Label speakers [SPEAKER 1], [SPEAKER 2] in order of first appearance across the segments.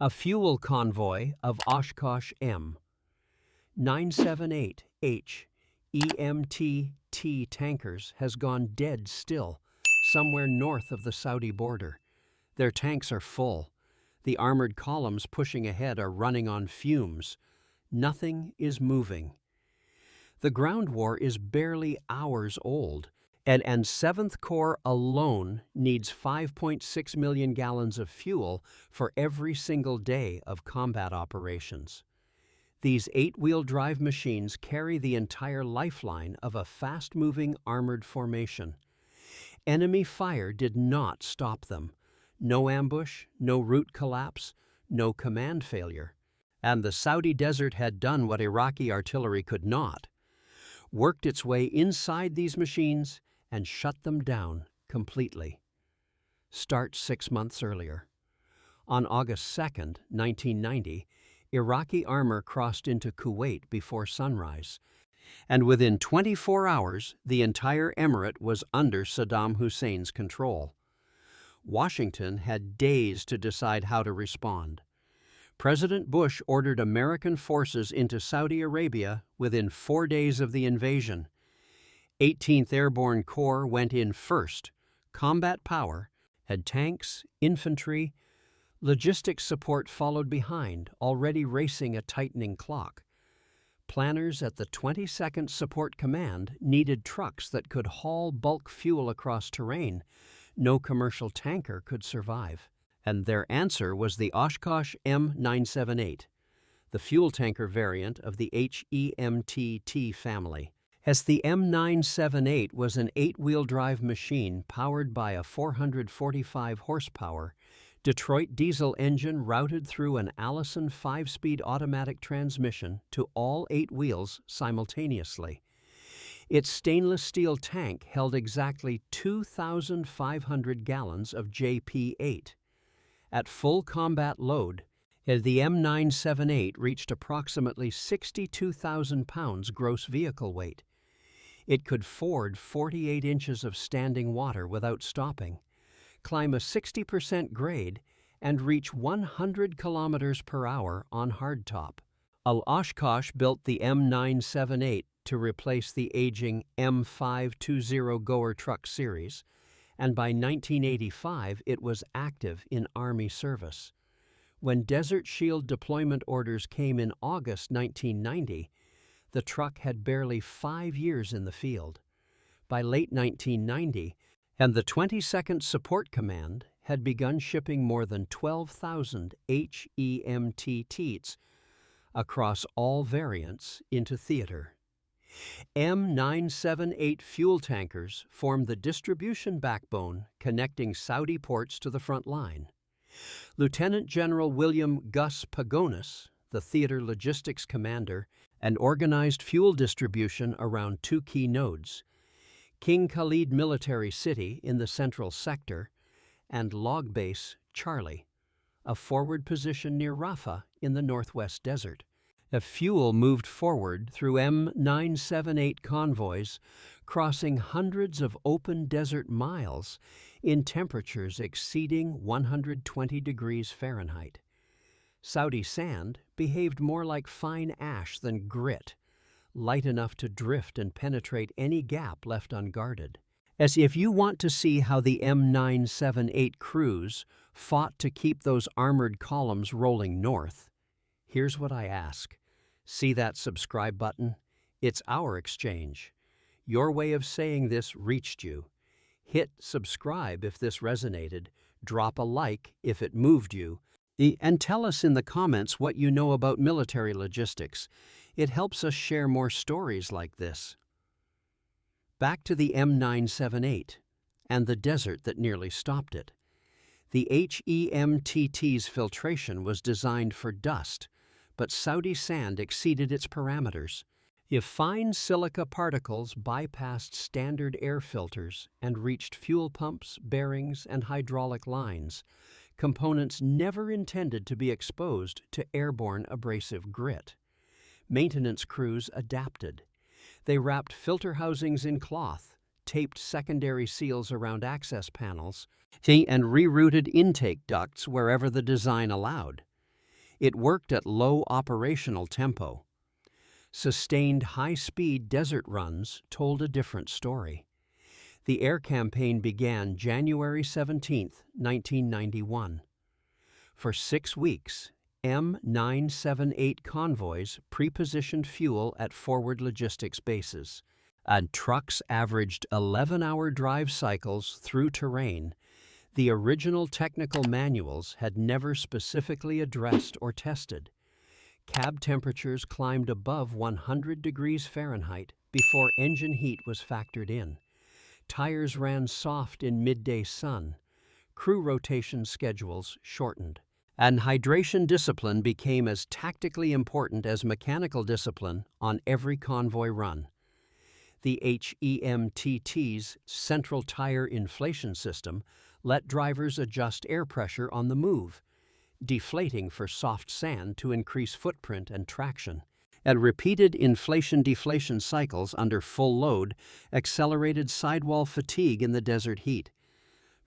[SPEAKER 1] A fuel convoy of Oshkosh M978 HEMTT tankers has gone dead still, somewhere north of the Saudi border. Their tanks are full. The armored columns pushing ahead are running on fumes. Nothing is moving. The ground war is barely hours old, and 7th Corps alone needs 5.6 million gallons of fuel for every single day of combat operations. These 8-wheel drive machines carry the entire lifeline of a fast-moving armored formation. Enemy fire did not stop them. No ambush, no route collapse, no command failure. And the Saudi desert had done what Iraqi artillery could not, worked its way inside these machines and shut them down completely. Start 6 months earlier. On August 2, 1990, Iraqi armor crossed into Kuwait before sunrise, and within 24 hours, the entire emirate was under Saddam Hussein's control. Washington had days to decide how to respond. President Bush ordered American forces into Saudi Arabia within 4 days of the invasion. 18th Airborne Corps went in first. Combat power had tanks, infantry. Logistics support followed behind, already racing a tightening clock. Planners at the 22nd Support Command needed trucks that could haul bulk fuel across terrain no commercial tanker could survive. And their answer was the Oshkosh M978, the fuel tanker variant of the HEMTT family. As the M978 was an 8-wheel drive machine powered by a 445 horsepower Detroit diesel engine routed through an Allison 5-speed automatic transmission to all 8 wheels simultaneously. Its stainless steel tank held exactly 2,500 gallons of JP8. At full combat load, the M978 reached approximately 62,000 pounds gross vehicle weight. It could ford 48 inches of standing water without stopping, climb a 60% grade, and reach 100 kilometers per hour on hardtop. Oshkosh built the M978 to replace the aging M520 Goer truck series, and by 1985 it was active in Army service. When Desert Shield deployment orders came in August 1990, the truck had barely 5 years in the field. By late 1990, and the 22nd Support Command had begun shipping more than 12,000 HEMTTs across all variants into theater. M978 fuel tankers formed the distribution backbone connecting Saudi ports to the front line. Lieutenant General William Gus Pagonis, the theater logistics commander, and organized fuel distribution around 2 key nodes: King Khalid Military City in the central sector and Log Base Charlie, a forward position near Rafah in the northwest desert. The fuel moved forward through M978 convoys, crossing hundreds of open desert miles in temperatures exceeding 120 degrees Fahrenheit. Saudi sand behaved more like fine ash than grit, light enough to drift and penetrate any gap left unguarded. As if you want to see how the M978 crews fought to keep those armored columns rolling north, here's what I ask. See that subscribe button? It's our exchange. Your way of saying this reached you. Hit subscribe if this resonated, drop a like if it moved you, and tell us in the comments what you know about military logistics. It helps us share more stories like this. Back to the M978 and the desert that nearly stopped it. The HEMTT's filtration was designed for dust, but Saudi sand exceeded its parameters. If fine silica particles bypassed standard air filters and reached fuel pumps, bearings, and hydraulic lines, components never intended to be exposed to airborne abrasive grit. Maintenance crews adapted. They wrapped filter housings in cloth, taped secondary seals around access panels, and rerouted intake ducts wherever the design allowed. It worked at low operational tempo. Sustained high-speed desert runs told a different story. The air campaign began January 17, 1991. For 6 weeks, M978 convoys pre-positioned fuel at forward logistics bases, and trucks averaged 11-hour drive cycles through terrain the original technical manuals had never specifically addressed or tested. Cab temperatures climbed above 100 degrees Fahrenheit before engine heat was factored in. Tires ran soft in midday sun. Crew rotation schedules shortened. And hydration discipline became as tactically important as mechanical discipline on every convoy run. The HEMTT's central tire inflation system let drivers adjust air pressure on the move, deflating for soft sand to increase footprint and traction. And repeated inflation-deflation cycles under full load accelerated sidewall fatigue in the desert heat.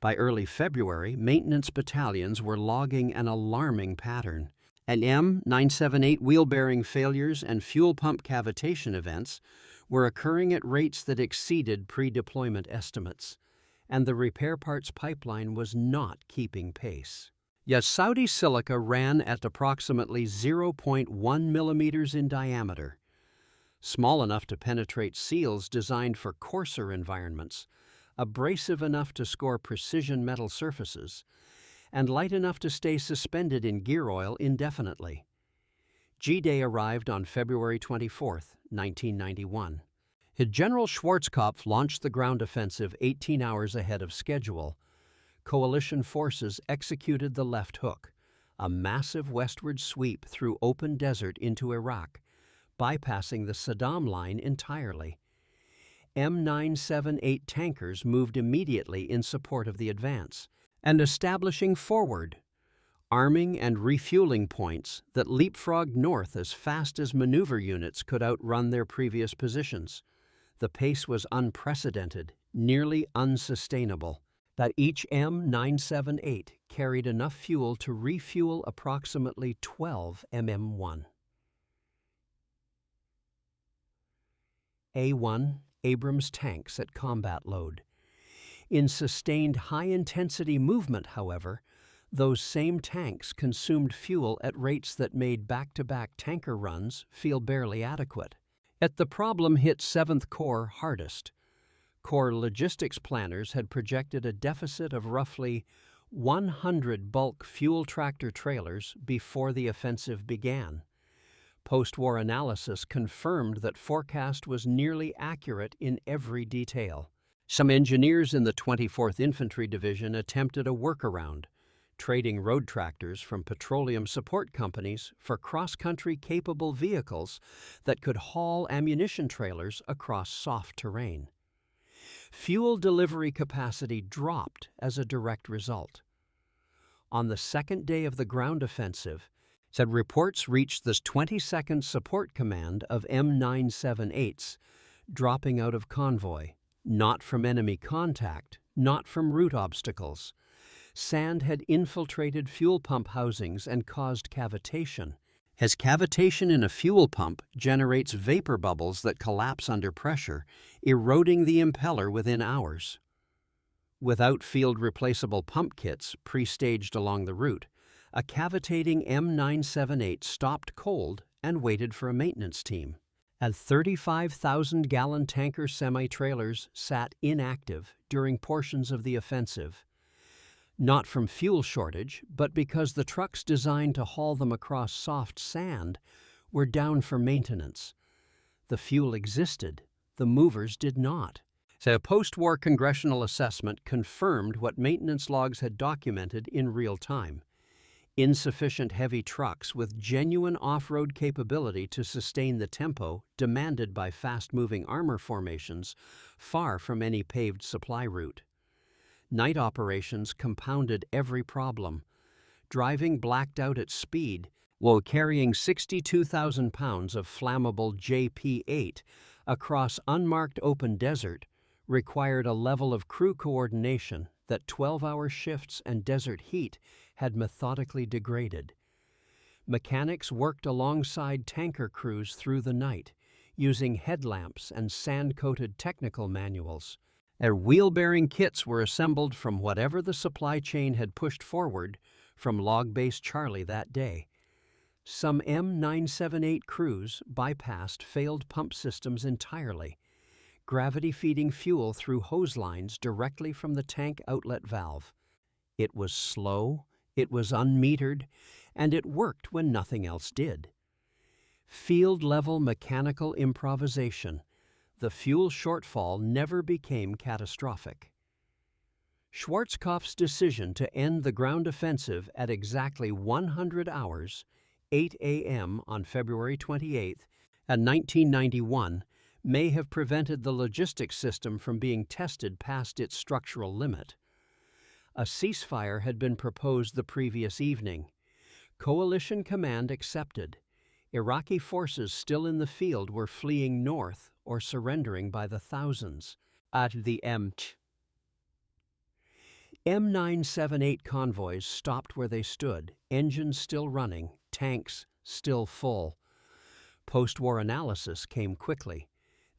[SPEAKER 1] By early February, maintenance battalions were logging an alarming pattern. And M978 wheel bearing failures and fuel pump cavitation events were occurring at rates that exceeded pre-deployment estimates, and the repair parts pipeline was not keeping pace. Yet Saudi silica ran at approximately 0.1 millimeters in diameter, small enough to penetrate seals designed for coarser environments, abrasive enough to score precision metal surfaces, and light enough to stay suspended in gear oil indefinitely. G-Day arrived on February 24, 1991. General Schwarzkopf launched the ground offensive 18 hours ahead of schedule. Coalition forces executed the left hook, a massive westward sweep through open desert into Iraq, bypassing the Saddam line entirely. M978 tankers moved immediately in support of the advance, and establishing forward, arming and refueling points that leapfrogged north as fast as maneuver units could outrun their previous positions. The pace was unprecedented, nearly unsustainable. That each M978 carried enough fuel to refuel approximately 12 MM1. A1 Abrams tanks at combat load. In sustained high-intensity movement, however, those same tanks consumed fuel at rates that made back-to-back tanker runs feel barely adequate. Yet the problem hit 7th Corps hardest. Corps logistics planners had projected a deficit of roughly 100 bulk fuel tractor trailers before the offensive began. Post-war analysis confirmed that forecast was nearly accurate in every detail. Some engineers in the 24th Infantry Division attempted a workaround, trading road tractors from petroleum support companies for cross-country capable vehicles that could haul ammunition trailers across soft terrain. Fuel delivery capacity dropped as a direct result. On the second day of the ground offensive, reports reached the 22nd Support Command of M978s, dropping out of convoy, not from enemy contact, not from route obstacles. Sand had infiltrated fuel pump housings and caused cavitation. As cavitation in a fuel pump generates vapor bubbles that collapse under pressure, eroding the impeller within hours. Without field-replaceable pump kits pre-staged along the route, a cavitating M978 stopped cold and waited for a maintenance team. And 35,000-gallon tanker semi-trailers sat inactive during portions of the offensive. Not from fuel shortage, but because the trucks designed to haul them across soft sand were down for maintenance. The fuel existed, the movers did not. So a post-war congressional assessment confirmed what maintenance logs had documented in real time. Insufficient heavy trucks with genuine off-road capability to sustain the tempo demanded by fast-moving armor formations far from any paved supply route. Night operations compounded every problem. Driving blacked out at speed while carrying 62,000 pounds of flammable JP-8 across unmarked open desert required a level of crew coordination that 12-hour shifts and desert heat had methodically degraded. Mechanics worked alongside tanker crews through the night, using headlamps and sand-coated technical manuals. Their wheel-bearing kits were assembled from whatever the supply chain had pushed forward from Log Base Charlie that day. Some M978 crews bypassed failed pump systems entirely, gravity-feeding fuel through hose lines directly from the tank outlet valve. It was slow, it was unmetered, and it worked when nothing else did. Field-level mechanical improvisation, the fuel shortfall never became catastrophic. Schwarzkopf's decision to end the ground offensive at exactly 100 hours, 8 a.m. on February 28, 1991, may have prevented the logistics system from being tested past its structural limit. A ceasefire had been proposed the previous evening. Coalition command accepted. Iraqi forces still in the field were fleeing north or surrendering by the thousands. At the HEMTT, M978 convoys stopped where they stood, engines still running, tanks still full. Post-war analysis came quickly.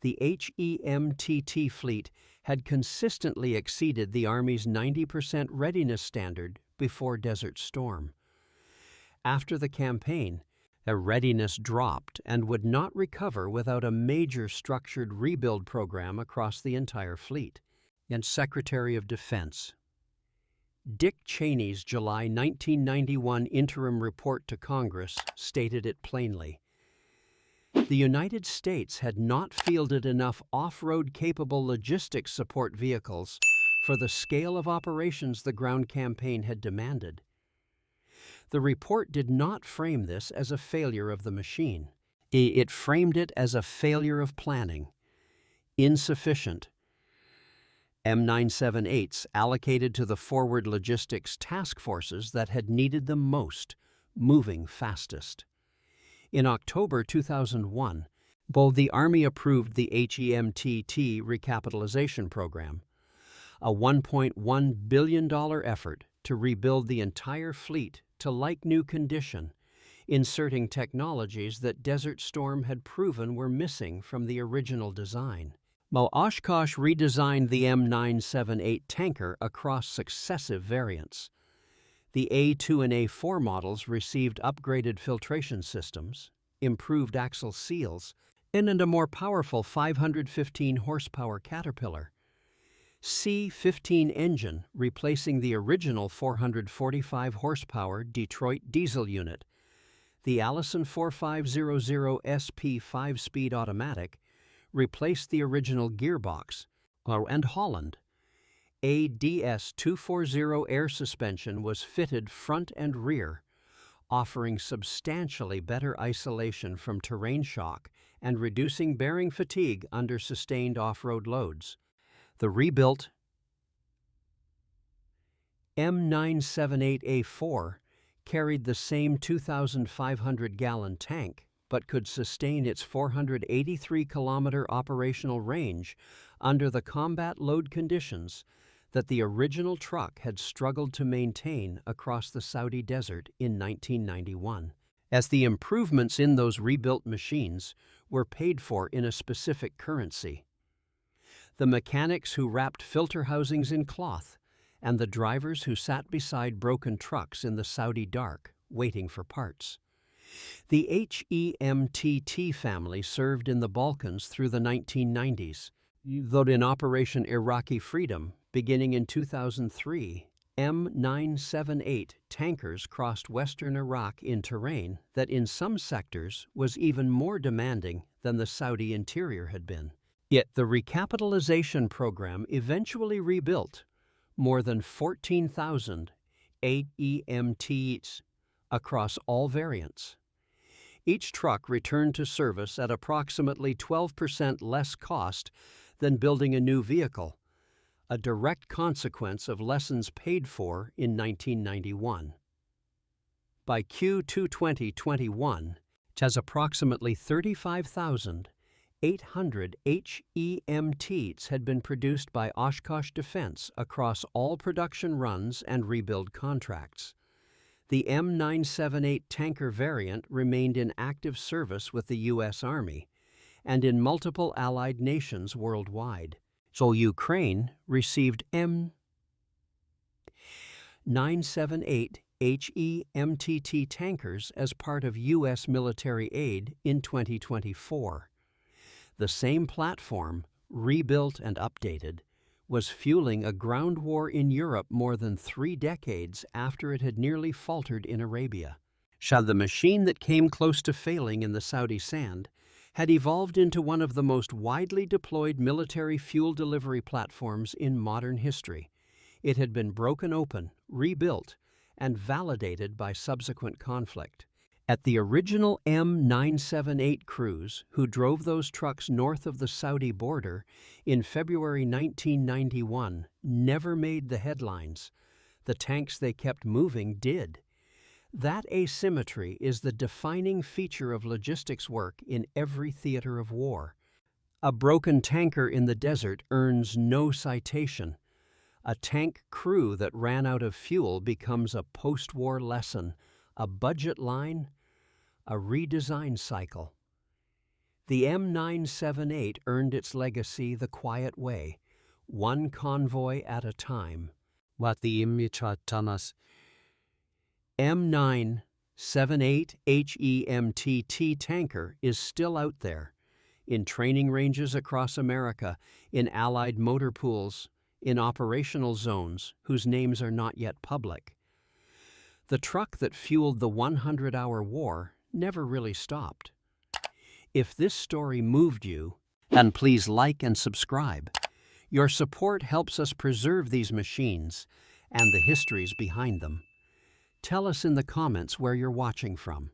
[SPEAKER 1] The HEMTT fleet had consistently exceeded the Army's 90% readiness standard before Desert Storm. After the campaign, their readiness dropped and would not recover without a major structured rebuild program across the entire fleet. And Secretary of Defense Dick Cheney's July 1991 interim report to Congress stated it plainly. The United States had not fielded enough off-road capable logistics support vehicles for the scale of operations the ground campaign had demanded. The report did not frame this as a failure of the machine. It framed it as a failure of planning. Insufficient. M978s allocated to the forward logistics task forces that had needed them most, moving fastest. In October 2001, both the Army approved the HEMTT recapitalization program, a $1.1 billion effort to rebuild the entire fleet to like-new condition, inserting technologies that Desert Storm had proven were missing from the original design. While Oshkosh redesigned the M978 tanker across successive variants, the A2 and A4 models received upgraded filtration systems, improved axle seals, and a more powerful 515 horsepower Caterpillar C15 engine replacing the original 445 horsepower Detroit diesel unit. The Allison 4500 SP 5-speed automatic replaced the original gearbox, and Holland ADS 240 air suspension was fitted front and rear, offering substantially better isolation from terrain shock and reducing bearing fatigue under sustained off-road loads. The rebuilt M978A4 carried the same 2,500-gallon tank, but could sustain its 483-kilometer operational range under the combat load conditions that the original truck had struggled to maintain across the Saudi desert in 1991, as the improvements in those rebuilt machines were paid for in a specific currency. The mechanics who wrapped filter housings in cloth, and the drivers who sat beside broken trucks in the Saudi dark, waiting for parts. The HEMTT family served in the Balkans through the 1990s, though in Operation Iraqi Freedom, beginning in 2003, M978 tankers crossed western Iraq in terrain that in some sectors was even more demanding than the Saudi interior had been. Yet the recapitalization program eventually rebuilt more than 14,000 HEMTTs across all variants. Each truck returned to service at approximately 12% less cost than building a new vehicle, a direct consequence of lessons paid for in 1991. By Q2 2021, it has approximately 35,800 HEMTTs had been produced by Oshkosh Defense across all production runs and rebuild contracts. The M978 tanker variant remained in active service with the U.S. Army and in multiple Allied nations worldwide. So Ukraine received M978 HEMTT tankers as part of U.S. military aid in 2024. The same platform, rebuilt and updated, was fueling a ground war in Europe more than 3 decades after it had nearly faltered in Arabia. The machine that came close to failing in the Saudi sand had evolved into one of the most widely deployed military fuel delivery platforms in modern history. It had been broken open, rebuilt, and validated by subsequent conflict. At the original M978 crews who drove those trucks north of the Saudi border in February 1991 never made the headlines. The tanks they kept moving did. That asymmetry is the defining feature of logistics work in every theater of war. A broken tanker in the desert earns no citation. A tank crew that ran out of fuel becomes a post-war lesson, a budget line, a redesign cycle. The M978 earned its legacy the quiet way, one convoy at a time.
[SPEAKER 2] What the M978
[SPEAKER 1] HEMTT tanker is still out there, in training ranges across America, in Allied motor pools, in operational zones whose names are not yet public. The truck that fueled the 100-hour war never really stopped. If this story moved you, and please like and subscribe. Your support helps us preserve these machines and the histories behind them. Tell us in the comments where you're watching from.